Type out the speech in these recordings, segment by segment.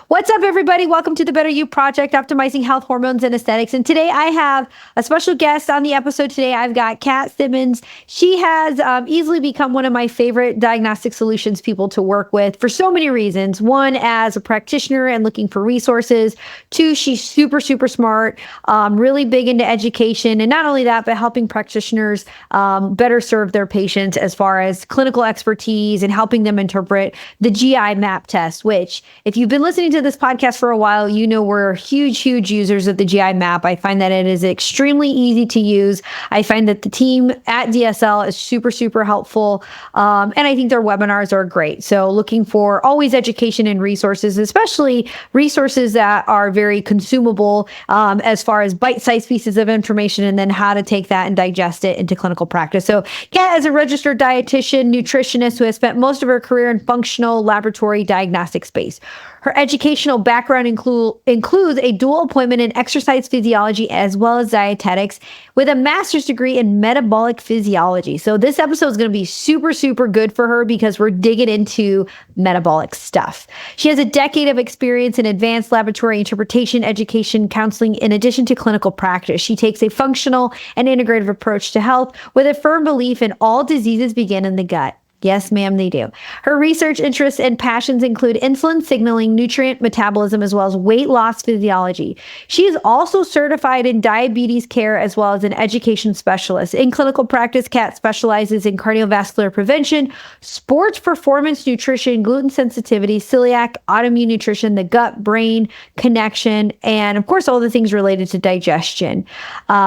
What's up, everybody? Welcome to the Better You Project, optimizing health, hormones, and aesthetics. And today I have a special guest on the episode today. I've got Kat Simmons. She has easily become one of my favorite diagnostic solutions people to work with for so many reasons. One, as a practitioner and looking for resources. Two, she's super, super smart, really big into education. And not only that, but helping practitioners better serve their patients as far as clinical expertise and helping them interpret the GI map test, which if you've been listening to this podcast for a while, you know we're huge users of the GI map. I find that it is extremely easy to use. I find that the team at DSL is super helpful. And I think their webinars are great. So looking for always education and resources, especially resources that are very consumable as far as bite-sized pieces of information and then how to take that and digest it into clinical practice. So Kat is a registered dietitian nutritionist who has spent most of her career in functional laboratory diagnostic space. Her educational background includes a dual appointment in exercise physiology as well as dietetics with a master's degree in metabolic physiology. So this episode is going to be super good for her because we're digging into metabolic stuff. She has a decade of experience in advanced laboratory interpretation, education, counseling, in addition to clinical practice. She takes a functional and integrative approach to health with a firm belief in all diseases begin in the gut. Yes, ma'am, they do. Her research interests and passions include insulin signaling, nutrient metabolism, as well as weight loss physiology. She is also certified in diabetes care as well as an education specialist. In clinical practice, Kat specializes in cardiovascular prevention, sports performance nutrition, gluten sensitivity, celiac, autoimmune nutrition, the gut-brain connection, and of course, all the things related to digestion.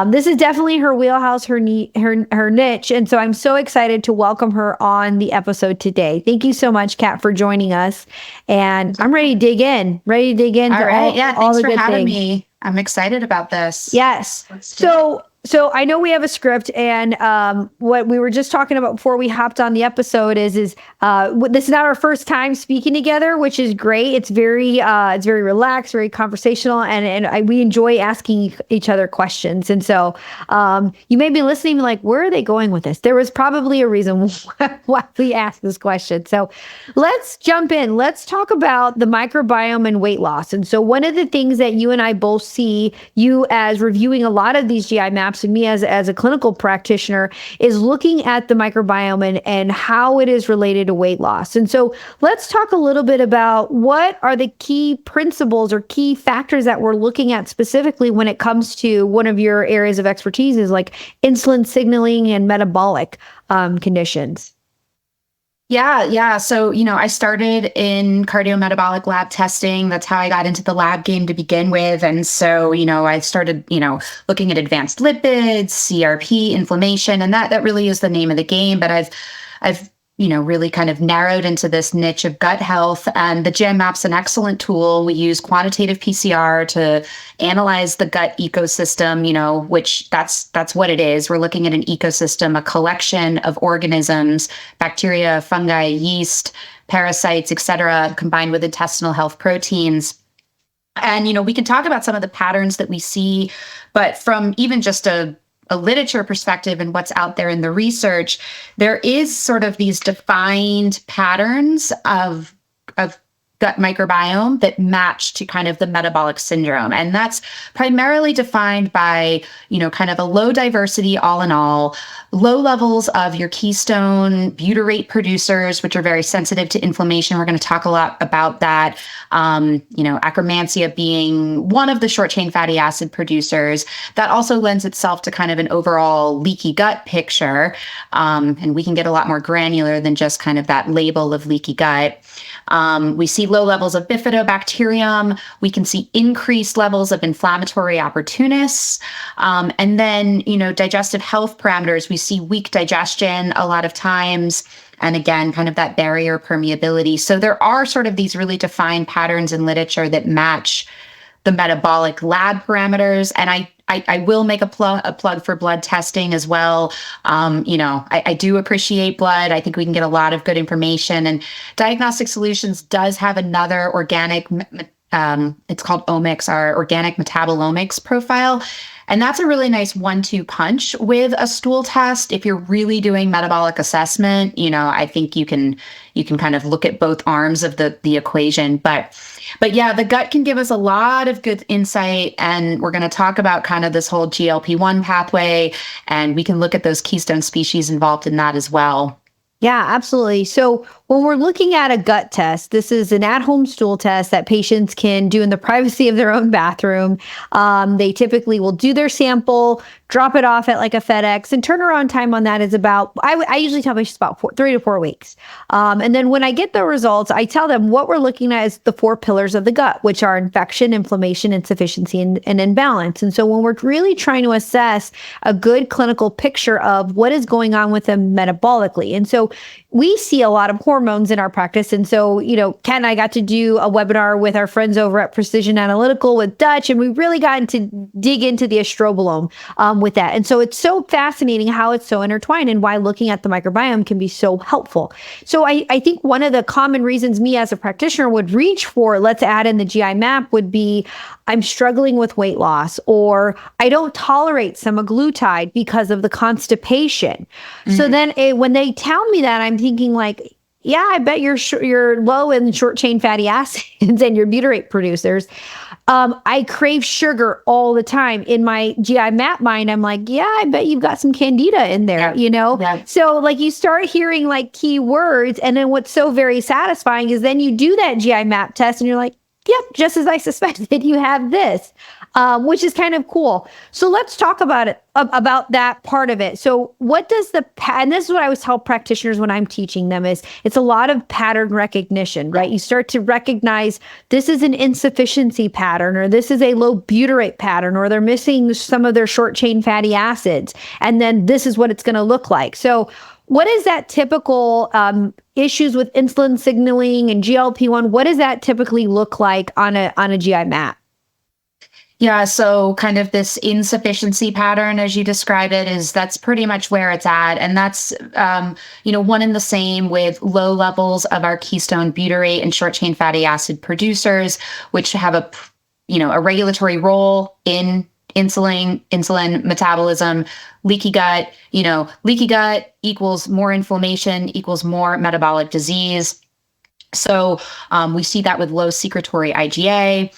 This is definitely her wheelhouse, her niche, and so I'm so excited to welcome her on the episode today. Thank you so much, Kat, for joining us. And I'm ready to dig in. All right. Thanks for having me. I'm excited about this. Yes. So I know we have a script, and what we were just talking about before we hopped on the episode is this is not our first time speaking together, which is great. It's very relaxed, very conversational, and we enjoy asking each other questions. And so you may be listening like, where are they going with this? There was probably a reason why we asked this question. So let's jump in. Let's talk about the microbiome and weight loss. And so one of the things that you and I both see, you as reviewing a lot of these GI maps and me as a clinical practitioner, is looking at the microbiome and how it is related to weight loss. And so let's talk a little bit about what are the key principles or key factors that we're looking at specifically when it comes to one of your areas of expertise is like insulin signaling and metabolic conditions. Yeah. So, I started in cardiometabolic lab testing. That's how I got into the lab game to begin with. And so, I started, looking at advanced lipids, CRP, inflammation, and that really is the name of the game. But I've really kind of narrowed into this niche of gut health. And the GI map's an excellent tool. We use quantitative PCR to analyze the gut ecosystem, which that's what it is. We're looking at an ecosystem, a collection of organisms, bacteria, fungi, yeast, parasites, et cetera, combined with intestinal health proteins. And, we can talk about some of the patterns that we see, but from even just a literature perspective and what's out there in the research, there is sort of these defined patterns of gut microbiome that match to kind of the metabolic syndrome. And that's primarily defined by, kind of a low diversity, all in all, low levels of your keystone butyrate producers, which are very sensitive to inflammation. We're going to talk a lot about that. Akkermansia being one of the short chain fatty acid producers. That also lends itself to kind of an overall leaky gut picture. And we can get a lot more granular than just kind of that label of leaky gut. We see low levels of bifidobacterium. We can see increased levels of inflammatory opportunists. And then, digestive health parameters, we see weak digestion a lot of times. And again, kind of that barrier permeability. So there are sort of these really defined patterns in literature that match the metabolic lab parameters. And I will make a plug for blood testing as well. I do appreciate blood. I think we can get a lot of good information. And Diagnostic Solutions does have another organic it's called omics, our organic metabolomics profile. And that's a really nice 1-2 punch with a stool test. If you're really doing metabolic assessment, I think you can kind of look at both arms of the equation. But yeah, the gut can give us a lot of good insight. And we're going to talk about kind of this whole GLP-1 pathway, and we can look at those keystone species involved in that as well. Yeah, absolutely. So when we're looking at a gut test, this is an at-home stool test that patients can do in the privacy of their own bathroom. They typically will do their sample, drop it off at like a FedEx, and turnaround time on that is about, I usually tell patients about 3 to 4 weeks. And then when I get the results, I tell them what we're looking at is the 4 pillars of the gut, which are infection, inflammation, insufficiency, and imbalance. And so when we're really trying to assess a good clinical picture of what is going on with them metabolically. And so we see a lot of hormones in our practice. And so, Kat and I got to do a webinar with our friends over at Precision Analytical with Dutch, and we really got to dig into the estrobolome with that. And so it's so fascinating how it's so intertwined and why looking at the microbiome can be so helpful. So I think one of the common reasons me as a practitioner would reach for, let's add in the GI map, would be I'm struggling with weight loss, or I don't tolerate semaglutide because of the constipation. Mm-hmm. So then when they tell me that, I'm thinking like, yeah, I bet you're low in short chain fatty acids and your butyrate producers. I crave sugar all the time. In my GI map mind, I'm like, yeah, I bet you've got some candida in there, Yeah. So like you start hearing like key words, and then what's so very satisfying is then you do that GI map test and you're like, yep, just as I suspected, you have this, which is kind of cool. So let's talk about that part of it. So what does and this is what I always tell practitioners when I'm teaching them, is it's a lot of pattern recognition, right? You start to recognize this is an insufficiency pattern, or this is a low butyrate pattern, or they're missing some of their short chain fatty acids. And then this is what it's going to look like. So what is that typical issues with insulin signaling and GLP-1? What does that typically look like on a GI map? Yeah, so kind of this insufficiency pattern, as you describe it, that's pretty much where it's at. And that's, one and the same with low levels of our keystone butyrate and short chain fatty acid producers, which have a regulatory role in insulin metabolism. Leaky gut equals more inflammation, equals more metabolic disease. So we see that with low secretory IgA.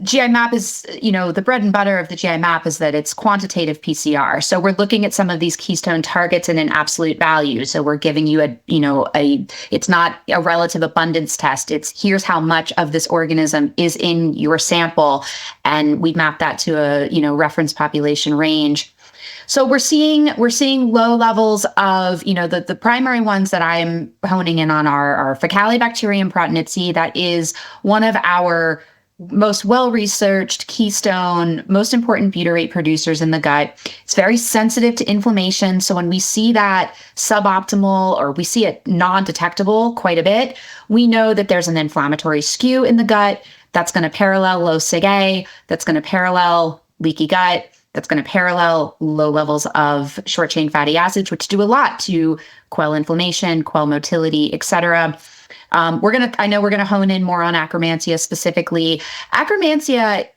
GI map is, the bread and butter of the GI map is that it's quantitative PCR. So we're looking at some of these keystone targets in an absolute value. So we're giving you it's not a relative abundance test. It's here's how much of this organism is in your sample. And we map that to a, reference population range. So we're seeing low levels of, the primary ones that I'm honing in on are Faecalibacterium proteinitzi. That is one of our most well-researched keystone, most important butyrate producers in the gut. It's very sensitive to inflammation. So when we see that suboptimal, or we see it non-detectable quite a bit, we know that there's an inflammatory skew in the gut that's going to parallel low Sig-A, that's going to parallel leaky gut, that's going to parallel low levels of short chain fatty acids, which do a lot to quell inflammation, quell motility, et cetera. I know we're going to hone in more on Akkermansia specifically. Akkermansia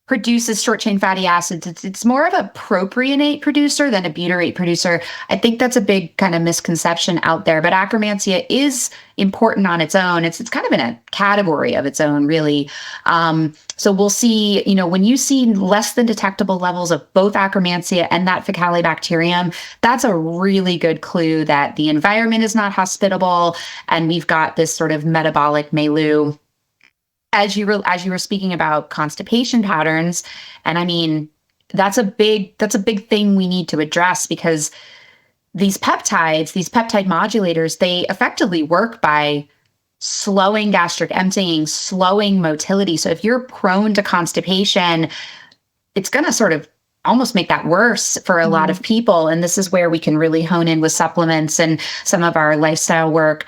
produces short chain fatty acids. It's more of a propionate producer than a butyrate producer. I think that's a big kind of misconception out there, but Akkermansia is important on its own. It's kind of in a category of its own, really. So we'll see, when you see less than detectable levels of both Akkermansia and that Faecalibacterium, that's a really good clue that the environment is not hospitable, and we've got this sort of metabolic milieu. As you were speaking about constipation patterns, and I mean, that's a big thing we need to address, because these peptide modulators, they effectively work by slowing gastric emptying, slowing motility. So if you're prone to constipation, it's going to sort of almost make that worse for a lot of people. And this is where we can really hone in with supplements and some of our lifestyle work.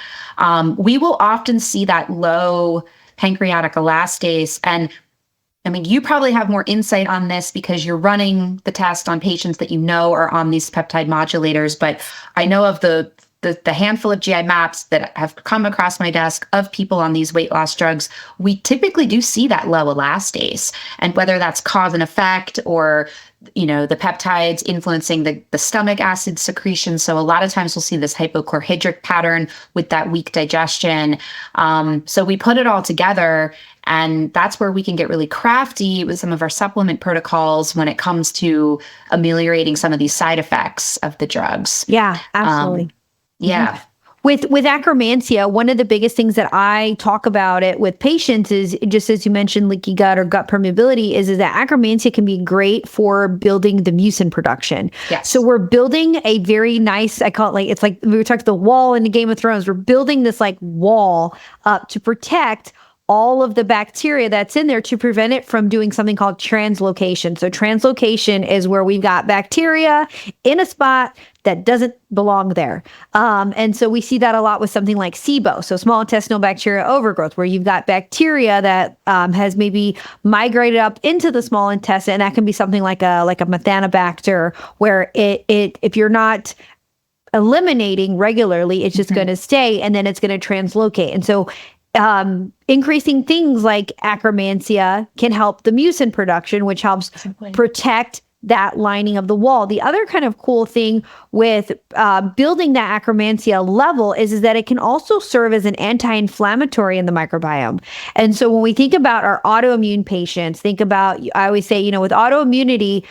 We will often see that low pancreatic elastase. And I mean, you probably have more insight on this because you're running the test on patients that are on these peptide modulators. But I know of the the handful of GI maps that have come across my desk of people on these weight loss drugs, we typically do see that low elastase. And whether that's cause and effect or the peptides influencing the stomach acid secretion. So a lot of times we'll see this hypochlorhydric pattern with that weak digestion. So we put it all together, and that's where we can get really crafty with some of our supplement protocols when it comes to ameliorating some of these side effects of the drugs. Yeah, absolutely. Yeah. With akromansia, one of the biggest things that I talk about it with patients is, just as you mentioned, leaky gut or gut permeability, is that akromansia can be great for building the mucin production. Yes. So we're building a very nice, I call it it's like we were talking the wall in the Game of Thrones. We're building this like wall up to protect all of the bacteria that's in there to prevent it from doing something called translocation. So translocation is where we've got bacteria in a spot that doesn't belong there. And so we see that a lot with something like SIBO, so small intestinal bacterial overgrowth, where you've got bacteria that has maybe migrated up into the small intestine. And that can be something like a Methanobacter, where it if you're not eliminating regularly, it's just going to stay, and then it's going to translocate. And so increasing things like akromansia can help the mucin production, which helps protect that lining of the wall. The other kind of cool thing with building that akromansia level is that it can also serve as an anti-inflammatory in the microbiome. And so when we think about our autoimmune patients, I always say, with autoimmunity,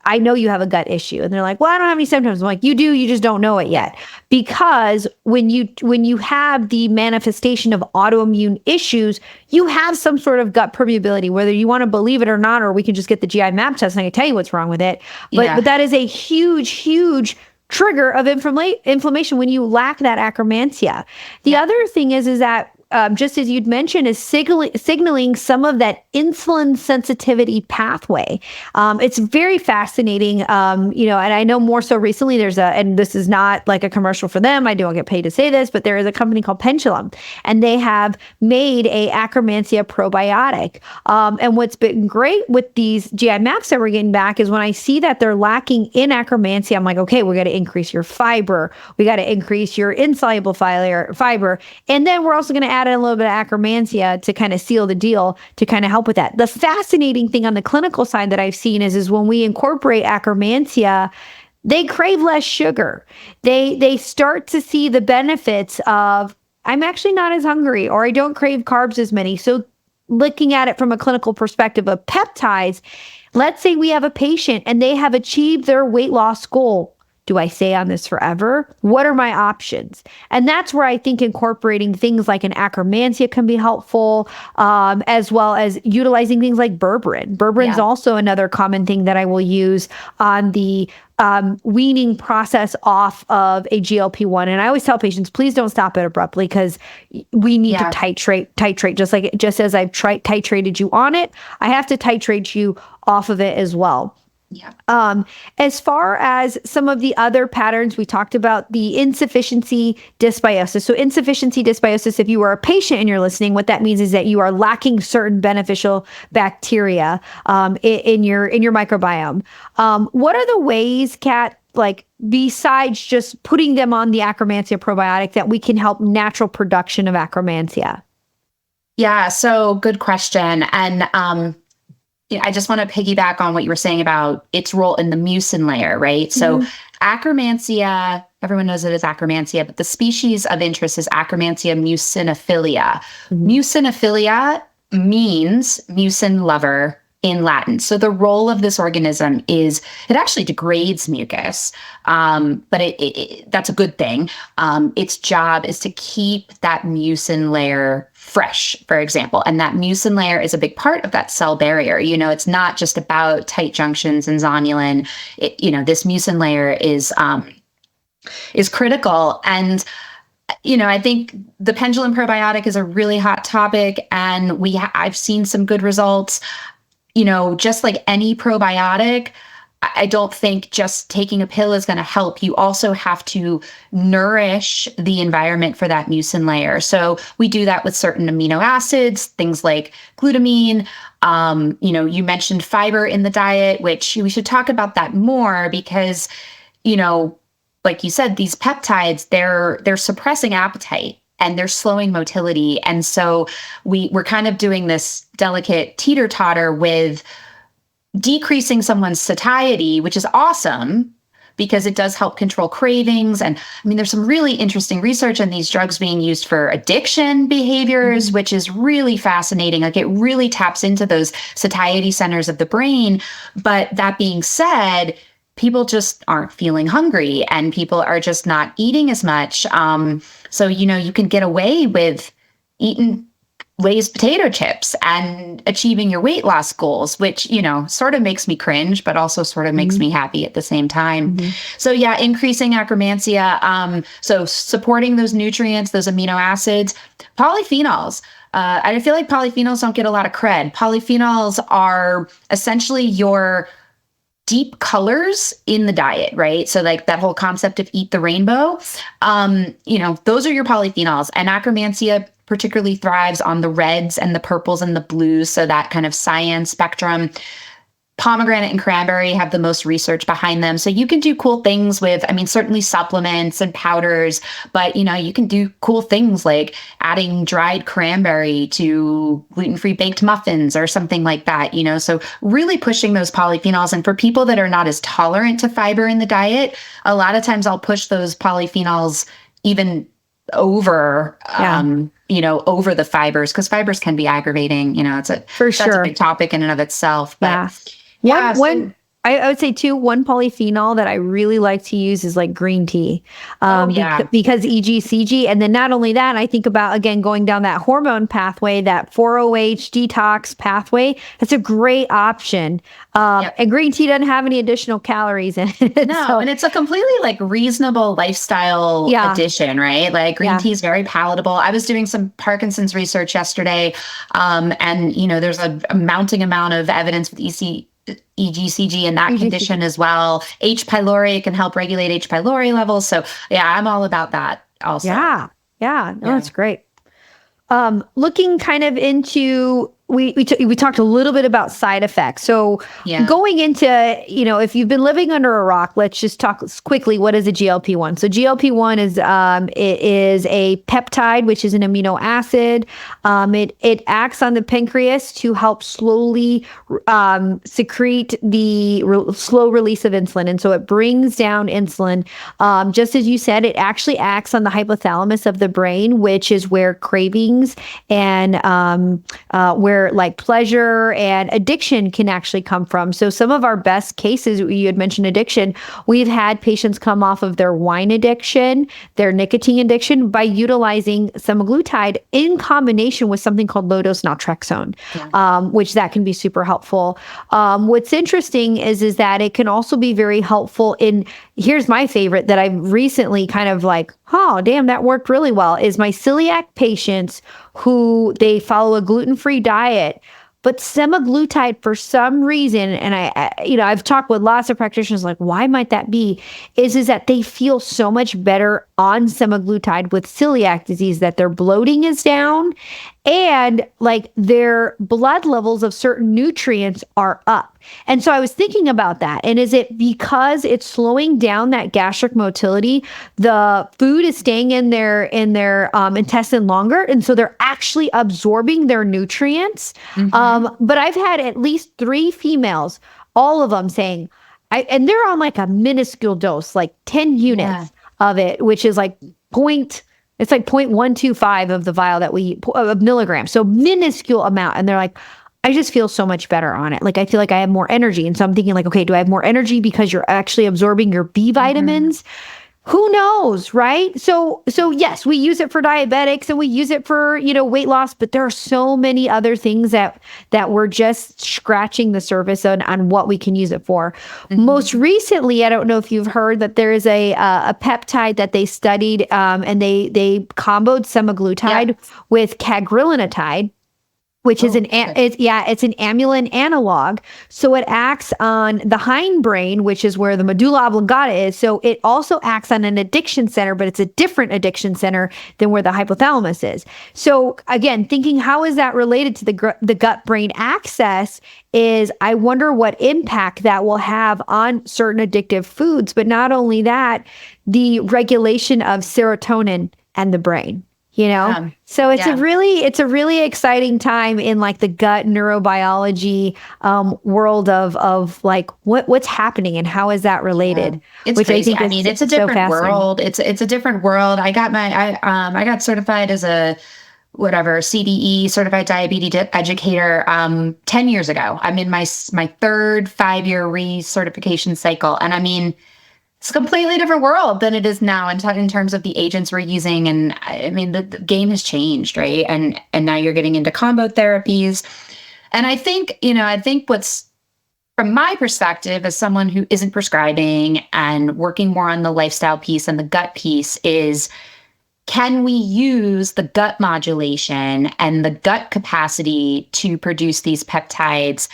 I know you have a gut issue. And they're like, well, I don't have any symptoms. I'm like, you do, you just don't know it yet. Because when you have the manifestation of autoimmune issues, you have some sort of gut permeability, whether you want to believe it or not, or we can just get the GI map test and I can tell you what's wrong with it. But that is a huge, huge trigger of inflammation when you lack that akromansia. The other thing is that just as you'd mentioned, is signaling some of that insulin sensitivity pathway. It's very fascinating, and I know more so recently and this is not like a commercial for them, I don't get paid to say this, but there is a company called Pendulum, and they have made a akromansia probiotic. And what's been great with these GI maps that we're getting back is when I see that they're lacking in akromansia, I'm like, okay, we got to increase your fiber. We got to increase your insoluble fiber. And then we're also going to add in a little bit of akromansia to kind of seal the deal to kind of help with that. The fascinating thing on the clinical side that I've seen is when we incorporate akromansia, they crave less sugar. They start to see the benefits of, I'm actually not as hungry, or I don't crave carbs as many. So looking at it from a clinical perspective of peptides, let's say we have a patient and they have achieved their weight loss goal. Do I stay on this forever? What are my options? And that's where I think incorporating things like an akromansia can be helpful, as well as utilizing things like berberine. Berberine is also another common thing that I will use on the weaning process off of a GLP-1. And I always tell patients, please don't stop it abruptly, because we need to titrate, just as I've titrated you on it, I have to titrate you off of it as well. Yeah. As far as some of the other patterns, we talked about the insufficiency dysbiosis. So insufficiency dysbiosis, if you are a patient and you're listening, what that means is that you are lacking certain beneficial bacteria in your microbiome. What are the ways, Kat, like besides just putting them on the akromansia probiotic, that we can help natural production of akromansia? Yeah, so good question. And I just want to piggyback on what you were saying about its role in the mucin layer, right? So akromansia, everyone knows it as akromansia, but the species of interest is Akromansia mucinophilia. Mucinophilia means mucin lover in Latin. So the role of this organism is it actually degrades mucus, but that's a good thing. Its job is to keep that mucin layer fresh, for example. And that mucin layer is a big part of that cell barrier. It's not just about tight junctions and zonulin. This mucin layer is critical. And I think the Pendulum probiotic is a really hot topic, and I've seen some good results. Just like any probiotic, I don't think just taking a pill is going to help. You also have to nourish the environment for that mucin layer. So we do that with certain amino acids, things like glutamine. You mentioned fiber in the diet, which we should talk about that more, because, like you said, these peptides, they're suppressing appetite and they're slowing motility. And so we're kind of doing this delicate teeter-totter with decreasing someone's satiety, which is awesome because it does help control cravings. And I mean, there's some really interesting research on these drugs being used for addiction behaviors, which is really fascinating. Like it really taps into those satiety centers of the brain. But that being said, people just aren't feeling hungry and people are just not eating as much. So, you can get away with eating Lay's potato chips and achieving your weight loss goals, which, sort of makes me cringe, but also sort of makes me happy at the same time. So yeah, increasing akkermansia. So supporting those nutrients, those amino acids, polyphenols. I feel like polyphenols don't get a lot of cred. Polyphenols are essentially your deep colors in the diet, right? So like that whole concept of eat the rainbow, those are your polyphenols. And akkermansia particularly thrives on the reds and the purples and the blues. So that kind of cyan spectrum. Pomegranate and cranberry have the most research behind them. So you can do cool things with, certainly supplements and powders, but you can do cool things like adding dried cranberry to gluten-free baked muffins or something like that, so really pushing those polyphenols. And for people that are not as tolerant to fiber in the diet, a lot of times I'll push those polyphenols even over, over the fibers, because fibers can be aggravating. That's a big topic in and of itself. But I would say too, one polyphenol that I really like to use is like green tea, because EGCG. And then not only that, I think about, again, going down that hormone pathway, that 4-OH detox pathway. That's a great option. And green tea doesn't have any additional calories in it. No, and it's a completely reasonable lifestyle addition, right? Like green tea is very palatable. I was doing some Parkinson's research yesterday, and there's a mounting amount of evidence with EGCG in that condition as well. H. pylori can help regulate H. pylori levels. So yeah, I'm all about that also. Yeah. No, that's great. Looking kind of into, we talked a little bit about side effects. So going into, if you've been living under a rock, let's just talk quickly. What is a GLP-1? So GLP-1 is, it is a peptide, which is an amino acid. It acts on the pancreas to help slowly secrete the slow release of insulin. And so it brings down insulin. Just as you said, it actually acts on the hypothalamus of the brain, which is where cravings and where like pleasure and addiction can actually come from. So some of our best cases, you had mentioned addiction, we've had patients come off of their wine addiction, their nicotine addiction by utilizing semaglutide in combination with something called low-dose naltrexone, which that can be super helpful. What's interesting is that it can also be very helpful in, here's my favorite that I've recently kind of like, oh, damn, that worked really well, is my celiac patients who they follow a gluten-free diet, but semaglutide for some reason, and I've talked with lots of practitioners like, why might that be? Is that they feel so much better on semaglutide with celiac disease, that their bloating is down and like their blood levels of certain nutrients are up. And so I was thinking about that. And is it because it's slowing down that gastric motility? The food is staying in their intestine longer. And so they're actually absorbing their nutrients. But I've had at least 3 females, all of them saying, and they're on like a minuscule dose, like 10 units of it, which is like it's like 0.125 of the vial that we of milligrams. So minuscule amount. And they're like, I just feel so much better on it. Like, I feel like I have more energy. And so I'm thinking like, okay, do I have more energy because you're actually absorbing your B vitamins? Who knows, right? So yes, we use it for diabetics and we use it for, weight loss, but there are so many other things that we're just scratching the surface on what we can use it for. Most recently, I don't know if you've heard that there is a peptide that they studied, and they comboed semaglutide with cagrilintide. which is Oh, okay. it's an amylin analog. So it acts on the hindbrain, which is where the medulla oblongata is. So it also acts on an addiction center, but it's a different addiction center than where the hypothalamus is. So again, thinking how is that related to the gut brain axis is I wonder what impact that will have on certain addictive foods, but not only that, the regulation of serotonin and the brain. So Yeah. it's a really exciting time in like the gut neurobiology world of like what's happening and how is that Yeah. related, It's which I crazy. think I is mean, it's a so different fascinating. world. It's a different world. I got certified as a whatever CDE certified diabetes educator 10 years ago. I'm in my third 5-year recertification cycle. And I mean, it's a completely different world than it is now in terms of the agents we're using. And I mean, the game has changed, right? And now you're getting into combo therapies. And I think what's from my perspective as someone who isn't prescribing and working more on the lifestyle piece and the gut piece is can we use the gut modulation and the gut capacity to produce these peptides?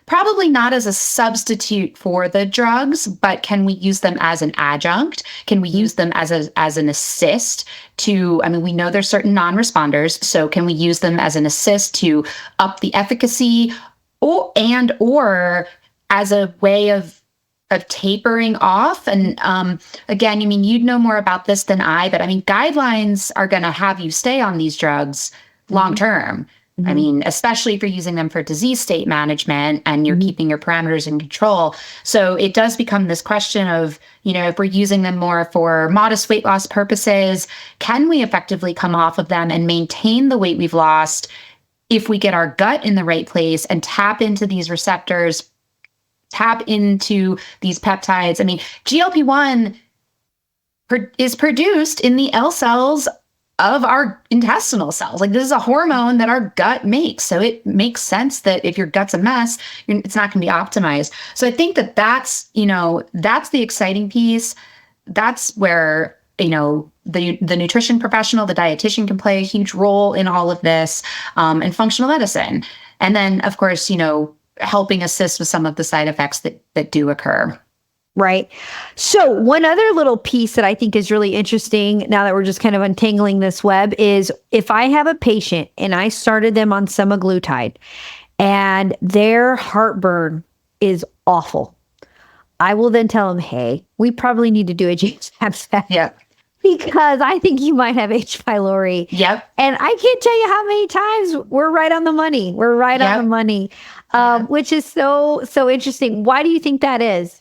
Probably not as a substitute for the drugs, but can we use them as an adjunct? Can we use them as an assist to, I mean, we know there's certain non-responders, so can we use them as an assist to up the efficacy or as a way of tapering off. And again, I mean, you'd know more about this than I, but I mean, guidelines are going to have you stay on these drugs long term. I Mhm. mean, especially if you're using them for disease state management and you're Mhm. keeping your parameters in control. So it does become this question of, if we're using them more for modest weight loss purposes, can we effectively come off of them and maintain the weight we've lost if we get our gut in the right place and tap into these receptors, tap into these peptides? I mean, GLP-1 is produced in the L cells of our intestinal cells. Like this is a hormone that our gut makes. So it makes sense that if your gut's a mess, it's not going to be optimized. So I think that's the exciting piece. That's where, the nutrition professional, the dietitian can play a huge role in all of this, and functional medicine. And then of course, helping assist with some of the side effects that do occur. Right. So, one other little piece that I think is really interesting now that we're just kind of untangling this web is if I have a patient and I started them on semaglutide and their heartburn is awful, I will then tell them, hey, we probably need to do a James abstract Yeah. because I think you might have H. pylori. Yep. And I can't tell you how many times we're right on the money. We're right on the Yep. money, Yep. which is so interesting. Why do you think that is?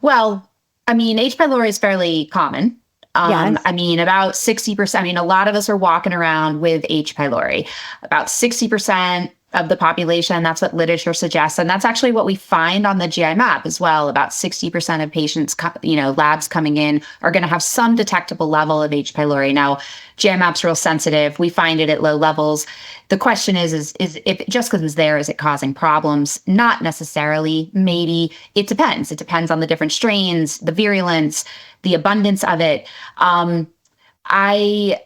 Well, I mean, H. pylori is fairly common. Yes. I mean, about 60%. I mean, a lot of us are walking around with H. pylori. About 60% of the population, that's what literature suggests. And that's actually what we find on the GI map as well. About 60% of patients, labs coming in are going to have some detectable level of H. pylori. Now, GI map's real sensitive. We find it at low levels. The question is if just because it's there, is it causing problems? Not necessarily. Maybe. It depends. It depends on the different strains, the virulence, the abundance of it. I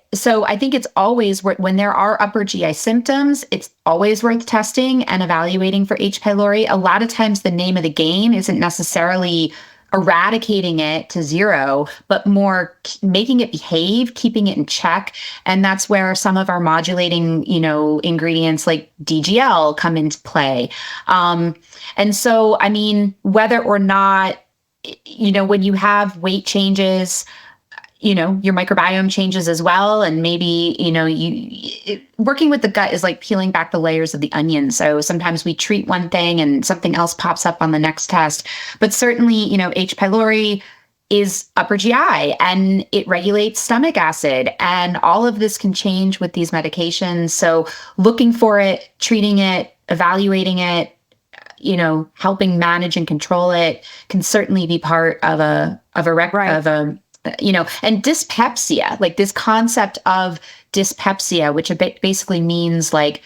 think it's always when there are upper GI symptoms, it's always worth testing and evaluating for H. pylori. A lot of times the name of the game isn't necessarily eradicating it to zero, but more making it behave, keeping it in check. And that's where some of our modulating, ingredients like DGL come into play. And so, I mean, whether or not, when you have weight changes, your microbiome changes as well. And maybe, working with the gut is like peeling back the layers of the onion. So sometimes we treat one thing and something else pops up on the next test. But certainly, H. pylori is upper GI and it regulates stomach acid. And all of this can change with these medications. So looking for it, treating it, evaluating it, helping manage and control it can certainly be part of Right. and dyspepsia, like this concept of dyspepsia, which basically means like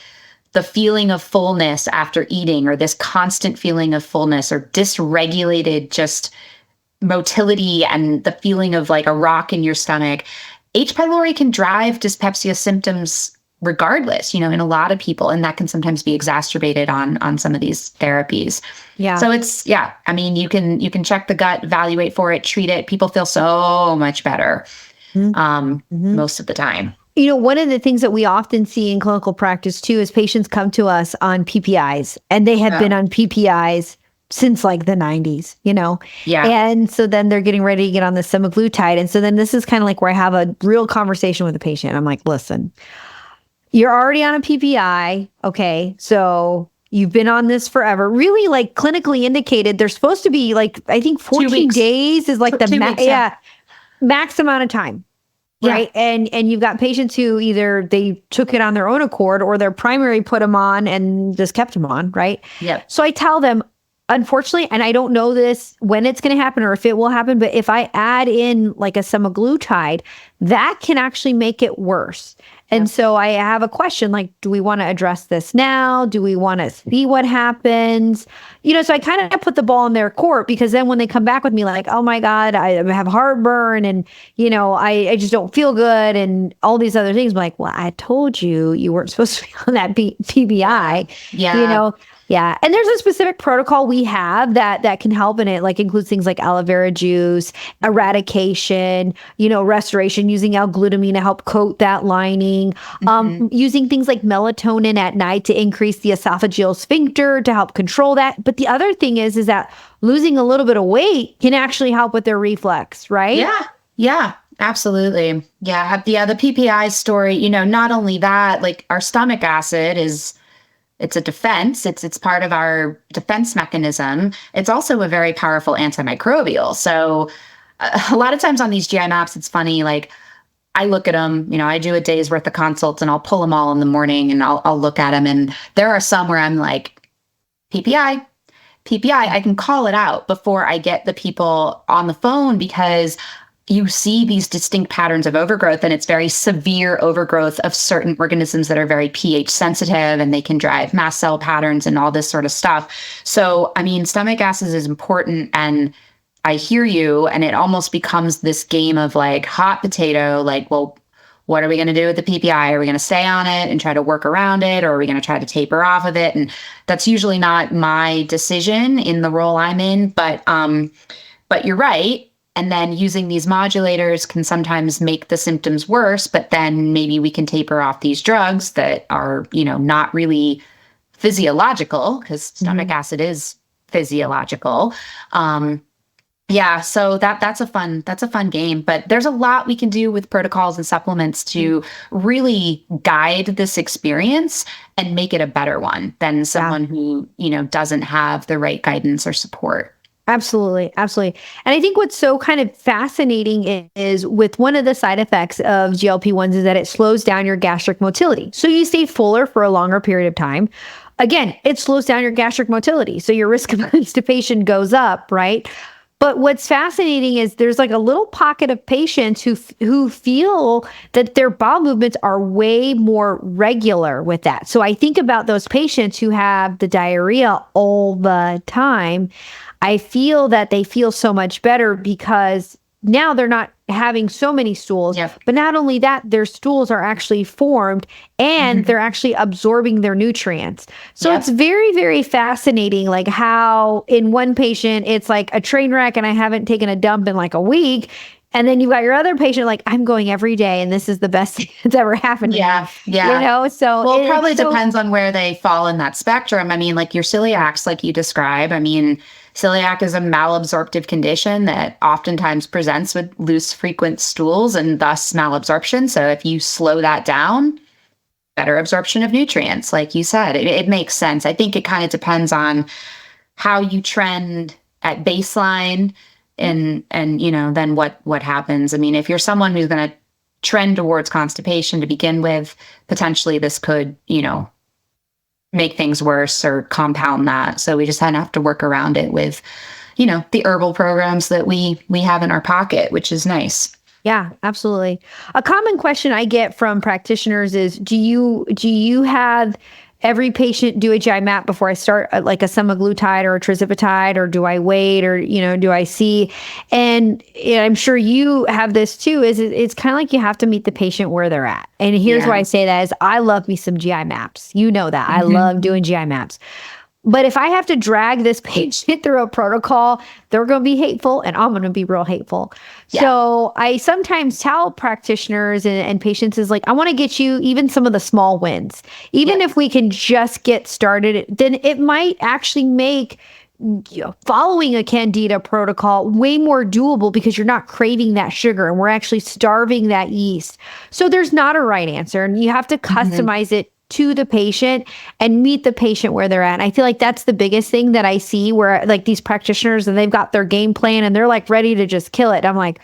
the feeling of fullness after eating, or this constant feeling of fullness, or dysregulated just motility and the feeling of like a rock in your stomach. H. pylori can drive dyspepsia symptoms regardless, in a lot of people, and that can sometimes be exacerbated on some of these therapies. Yeah. So I mean, you can check the gut, evaluate for it, treat it. People feel so much better most of the time. One of the things that we often see in clinical practice too is patients come to us on PPIs, and they have been on PPIs since like the 90s, Yeah. And so then they're getting ready to get on the semaglutide. And so then this is kind of like where I have a real conversation with the patient. I'm like, listen, you're already on a PPI. Okay. So you've been on this forever. Really, like clinically indicated, they're supposed to be like, I think 14 days is like the max amount of time. Right. Yeah. And you've got patients who either they took it on their own accord or their primary put them on and just kept them on. Right. Yep. So I tell them, unfortunately, and I don't know this when it's going to happen or if it will happen, but if I add in like a semaglutide, that can actually make it worse. And so I have a question like, do we want to address this now? Do we want to see what happens? So I kind of put the ball in their court, because then when they come back with me like, oh my God, I have heartburn and, I just don't feel good and all these other things. I'm like, well, I told you weren't supposed to be on that PBI. Yeah. Yeah. And there's a specific protocol we have that can help, and it like includes things like aloe vera juice, eradication, restoration, using L-glutamine to help coat that lining, using things like melatonin at night to increase the esophageal sphincter to help control that. But the other thing is that losing a little bit of weight can actually help with their reflux, right? Yeah. Yeah. Absolutely. Yeah. The PPI story, not only that, like our stomach acid it's a defense. It's part of our defense mechanism. It's also a very powerful antimicrobial. So a lot of times on these GI maps, it's funny, like I look at them, I do a day's worth of consults and I'll pull them all in the morning and I'll look at them. And there are some where I'm like, PPI, I can call it out before I get the people on the phone, because you see these distinct patterns of overgrowth, and it's very severe overgrowth of certain organisms that are very pH sensitive, and they can drive mast cell patterns and all this sort of stuff. So, I mean, stomach acid is important, and I hear you, and it almost becomes this game of like hot potato, like, well, what are we going to do with the PPI? Are we going to stay on it and try to work around it, or are we going to try to taper off of it? And that's usually not my decision in the role I'm in, but you're right. And then using these modulators can sometimes make the symptoms worse, but then maybe we can taper off these drugs that are, not really physiological, because stomach acid is physiological. Yeah, so that's a fun game, but there's a lot we can do with protocols and supplements to really guide this experience and make it a better one than someone who, doesn't have the right guidance or support. Absolutely. Absolutely. And I think what's so kind of fascinating is with one of the side effects of GLP-1s is that it slows down your gastric motility. So you stay fuller for a longer period of time. Again, it slows down your gastric motility. So your risk of constipation goes up, right? But what's fascinating is there's like a little pocket of patients who feel that their bowel movements are way more regular with that. So I think about those patients who have the diarrhea all the time. I feel that they feel so much better because now they're not having so many stools, but not only that, their stools are actually formed and they're actually absorbing their nutrients. So it's very, very fascinating, like how in one patient, it's like a train wreck and I haven't taken a dump in like a week. And then you've got your other patient, like, I'm going every day and this is the best thing that's ever happened to me. Yeah. So well, it probably depends on where they fall in that spectrum. I mean, like your celiacs, like you describe, I mean, celiac is a malabsorptive condition that oftentimes presents with loose, frequent stools and thus malabsorption. So if you slow that down, better absorption of nutrients, like you said, it makes sense. I think it kind of depends on how you trend at baseline and then what happens. I mean, if you're someone who's going to trend towards constipation to begin with, potentially this could, make things worse or compound that. So we just kind of have to work around it with, the herbal programs that we have in our pocket, which is nice. Yeah, absolutely. A common question I get from practitioners is, do you have every patient do a GI map before I start like a semaglutide or a tirzepatide, or do I wait, or, do I see? And I'm sure you have this too, is it's kind of like you have to meet the patient where they're at. And here's why I say that is I love me some GI maps. You know that. I love doing GI maps. But if I have to drag this patient through a protocol, they're going to be hateful and I'm going to be real hateful. Yeah. So I sometimes tell practitioners and patients is like, I want to get you even some of the small wins. Even if we can just get started, then it might actually make following a Candida protocol way more doable because you're not craving that sugar and we're actually starving that yeast. So there's not a right answer, and you have to customize it to the patient and meet the patient where they're at. And I feel like that's the biggest thing that I see where like these practitioners and they've got their game plan and they're like ready to just kill it. And I'm like,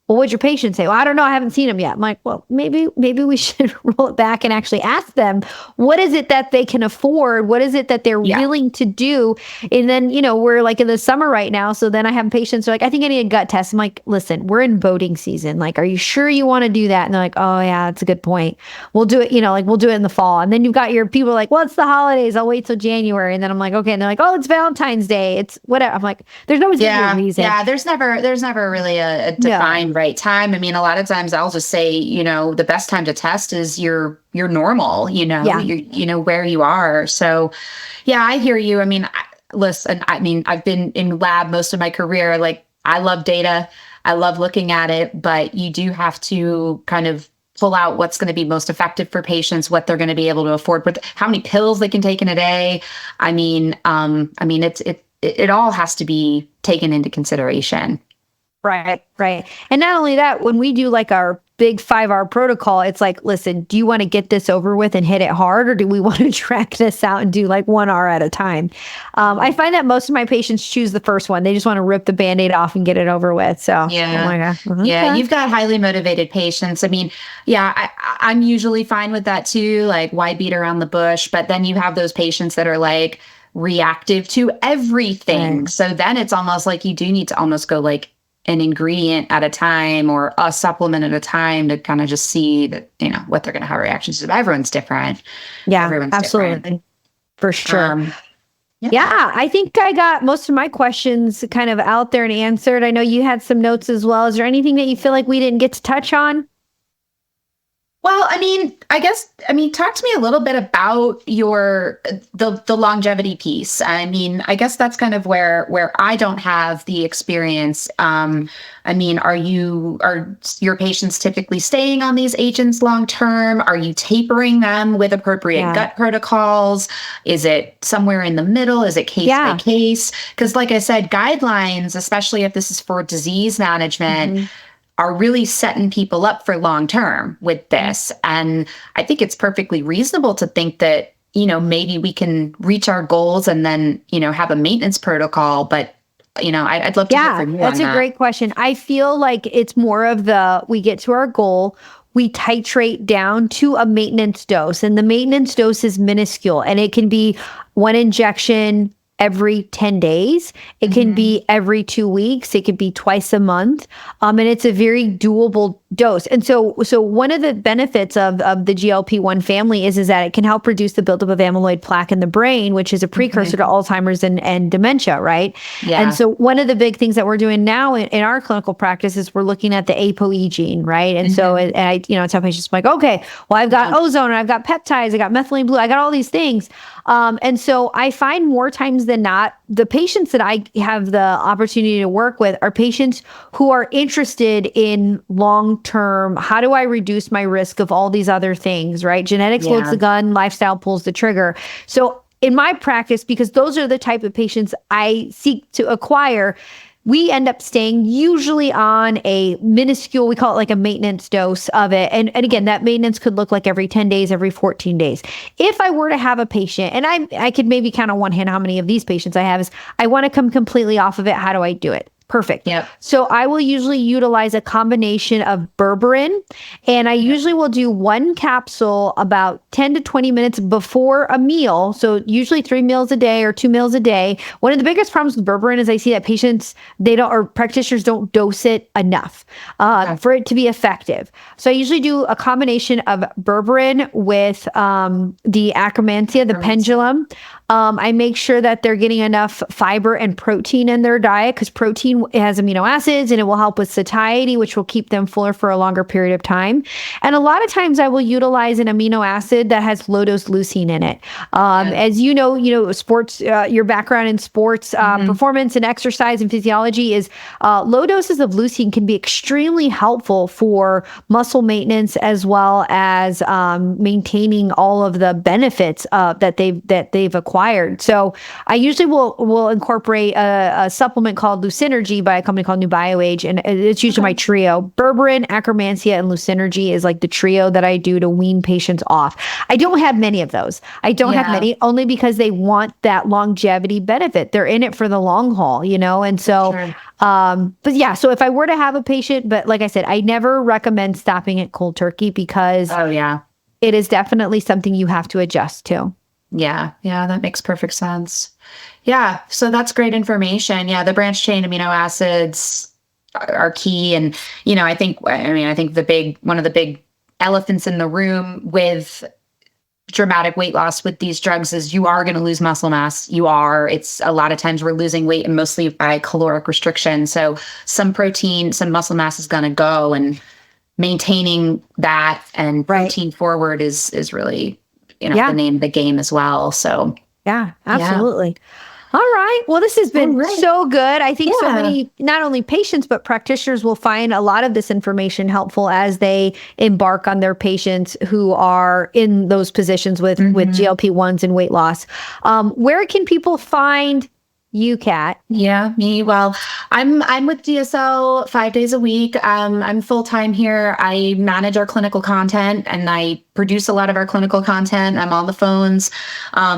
well, what'd your patient say? Well, I don't know. I haven't seen them yet. I'm like, well, maybe we should roll it back and actually ask them, what is it that they can afford? What is it that they're willing to do? And then, we're like in the summer right now. So then I have patients who are like, I think I need a gut test. I'm like, listen, we're in boating season. Like, are you sure you want to do that? And they're like, oh yeah, that's a good point. We'll do it, we'll do it in the fall. And then you've got your people like, well, it's the holidays. I'll wait till January. And then I'm like, okay. And they're like, oh, it's Valentine's Day. It's whatever. I'm like, there's no reason. Yeah. There's never really a defined right time. I mean, a lot of times I'll just say, the best time to test is your normal, where you are. So yeah, I hear you. I mean, listen, I've been in lab most of my career. Like, I love data. I love looking at it, but you do have to kind of pull out what's going to be most effective for patients, what they're going to be able to afford, how many pills they can take in a day. It all has to be taken into consideration. Right. And not only that, when we do like our big 5-hour protocol, it's like, listen, do you want to get this over with and hit it hard? Or do we want to track this out and do like 1 hour at a time? I find that most of my patients choose the first one. They just want to rip the Band-Aid off and get it over with. So yeah, oh my God. Yeah, you've got highly motivated patients. I mean, I'm usually fine with that too. Like, why beat around the bush? But then you have those patients that are like reactive to everything. Right. So then it's almost like you do need to almost go like an ingredient at a time or a supplement at a time to kind of just see that, what they're going to have reactions to. Everyone's different. Yeah, everyone's absolutely. Different. For sure. Yeah, I think I got most of my questions kind of out there and answered. I know you had some notes as well. Is there anything that you feel like we didn't get to touch on? Well, talk to me a little bit about the longevity piece. I guess that's kind of where I don't have the experience. Are your patients typically staying on these agents long term? Are you tapering them with appropriate gut protocols? Is it somewhere in the middle? Is it case by case? Because like I said, guidelines, especially if this is for disease management, are really setting people up for long term with this. And I think it's perfectly reasonable to think that, maybe we can reach our goals and then, have a maintenance protocol. But, I'd love to hear from you. That's a great question. I feel like it's more of we get to our goal, we titrate down to a maintenance dose. And the maintenance dose is minuscule, and it can be 1 injection every 10 days. It can be every 2 weeks. It could be twice a month. And it's a very doable dose. And so one of the benefits of the GLP-1 family is that it can help reduce the buildup of amyloid plaque in the brain, which is a precursor to Alzheimer's and dementia, right? Yeah. And so one of the big things that we're doing now in our clinical practice is we're looking at the ApoE gene, right? And so I tell patients, like, okay, well, I've got ozone, and I've got peptides, I got methylene blue, I got all these things. And so I find more times than not, the patients that I have the opportunity to work with are patients who are interested in long-term, how do I reduce my risk of all these other things, right? Genetics loads the gun, lifestyle pulls the trigger. So in my practice, because those are the type of patients I seek to acquire, we end up staying usually on a minuscule, we call it like a maintenance dose of it. And again, that maintenance could look like every 10 days, every 14 days. If I were to have a patient, and I could maybe count on one hand how many of these patients I have, is I want to come completely off of it. How do I do it? Perfect. Yep. So I will usually utilize a combination of berberine, and I usually will do one capsule about 10 to 20 minutes before a meal. So usually 3 meals a day or 2 meals a day. One of the biggest problems with berberine is I see that patients, they don't, or practitioners don't dose it enough for it to be effective. So I usually do a combination of berberine with the Akkermansia, the pendulum. I make sure that they're getting enough fiber and protein in their diet, because protein has amino acids and it will help with satiety, which will keep them fuller for a longer period of time. And a lot of times I will utilize an amino acid that has low dose leucine in it. As you know, sports, your background in sports, performance and exercise and physiology is low doses of leucine can be extremely helpful for muscle maintenance, as well as maintaining all of the benefits that they've acquired. So I usually will incorporate a supplement called Lucinergy by a company called New BioAge, and it's usually my trio. Berberine, Akkermansia, and Lucinergy is like the trio that I do to wean patients off. I don't have many of those. I don't have many, only because they want that longevity benefit. They're in it for the long haul, and so but yeah, so if I were to have a patient, but like I said, I never recommend stopping at cold turkey, because it is definitely something you have to adjust to. Yeah, that makes perfect sense. Yeah, so that's great information. Yeah, the branched chain amino acids are key. And, I think one of the big elephants in the room with dramatic weight loss with these drugs is you are going to lose muscle mass. It's a lot of times we're losing weight, and mostly by caloric restriction. So some protein, some muscle mass is going to go, and maintaining that and protein forward is really, the name of the game as well. So yeah, absolutely. All right. Well, this has been so good. I think so many, not only patients, but practitioners will find a lot of this information helpful as they embark on their patients who are in those positions with GLP-1s and weight loss. Where can people find you, Kat? Yeah, me. Well, I'm with DSL 5 days a week. I'm full-time here. I manage our clinical content, and I produce a lot of our clinical content. I'm on the phones,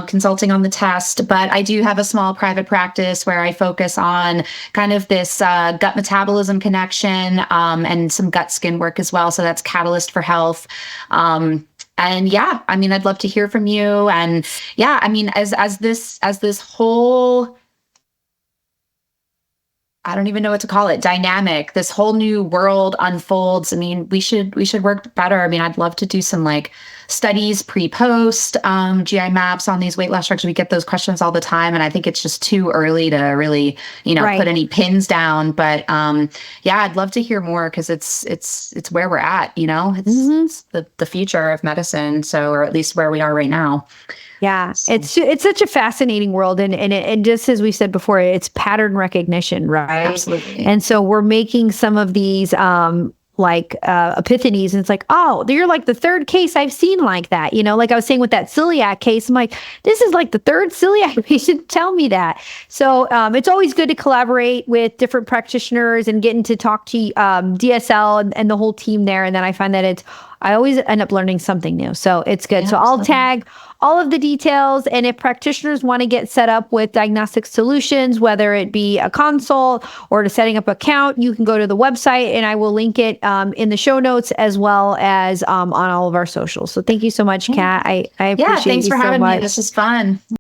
consulting on the test, but I do have a small private practice where I focus on kind of this gut metabolism connection, and some gut skin work as well. So that's Catalyst for Health. And yeah, I'd love to hear from you. And yeah, as this whole, I don't even know what to call it, dynamic, this whole new world unfolds. We should work better. I'd love to do some studies pre-post, GI maps on these weight loss drugs. We get those questions all the time, and I think it's just too early to really, put any pins down. But yeah, I'd love to hear more, because it's where we're at. It's the future of medicine. So, or at least where we are right now. Yeah, it's such a fascinating world, and just as we said before, it's pattern recognition, right? Absolutely. And so we're making some of these epiphanies, and it's like, oh, you're like the third case I've seen like that. Like I was saying with that celiac case, I'm like, this is like the third celiac patient tell me that. So it's always good to collaborate with different practitioners and getting to talk to DSL and the whole team there. And then I find that I always end up learning something new. So it's good. So I'll tag all of the details. And if practitioners want to get set up with Diagnostic Solutions, whether it be a consult or to setting up an account, you can go to the website, and I will link it in the show notes, as well as on all of our socials. So thank you so much, Kat. I appreciate you so much. Thanks for having me. This was fun.